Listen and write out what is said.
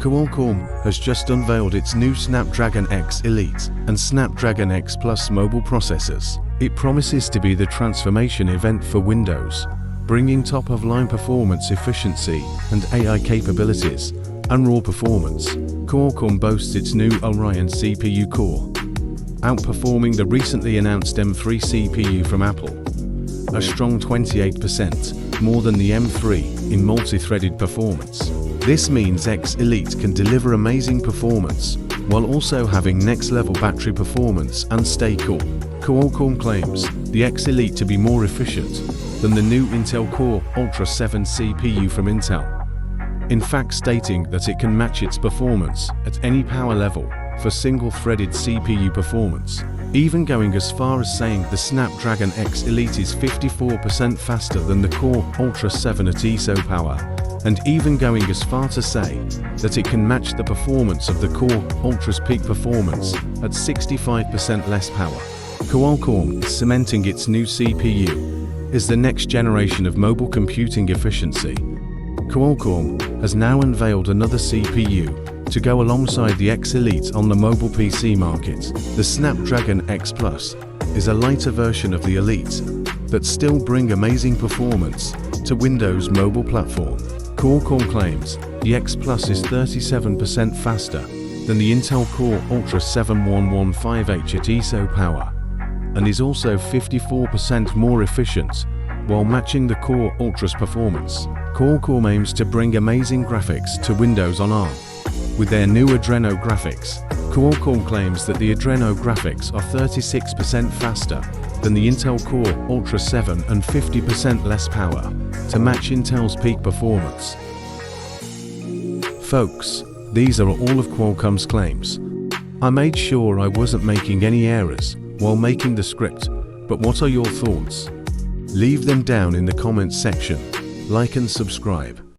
Qualcomm has just unveiled its new Snapdragon X Elite and Snapdragon X Plus mobile processors. It promises to be the transformation event for Windows, bringing top-of-line performance, efficiency, and AI capabilities, and raw performance. Qualcomm boasts its new Orion CPU core, outperforming the recently announced M3 CPU from Apple, a strong 28% more than the M3 in multi-threaded performance. This means X Elite can deliver amazing performance, while also having next-level battery performance and stay cool. Qualcomm claims the X Elite to be more efficient than the new Intel Core Ultra 7 CPU from Intel, in fact stating that it can match its performance at any power level for single-threaded CPU performance, even going as far as saying the Snapdragon X Elite is 54% faster than the Core Ultra 7 at ESO power, and even going as far to say that it can match the performance of the Core Ultra's peak performance at 65% less power. Qualcomm is cementing its new CPU as the next generation of mobile computing efficiency. Qualcomm has now unveiled another CPU to go alongside the X Elite on the mobile PC market. The Snapdragon X Plus is a lighter version of the Elite that still bring amazing performance to Windows mobile platform. Qualcomm claims the X Plus is 37% faster than the Intel Core Ultra 7115H at ESO power, and is also 54% more efficient while matching the Core Ultra's performance. Qualcomm aims to bring amazing graphics to Windows on ARM with their new Adreno graphics. Qualcomm claims that the Adreno graphics are 36% faster than the Intel Core Ultra 7 and 50% less power to match Intel's peak performance. Folks, these are all of Qualcomm's claims. I made sure I wasn't making any errors while making the script, but what are your thoughts? Leave them down in the comments section. Like and subscribe.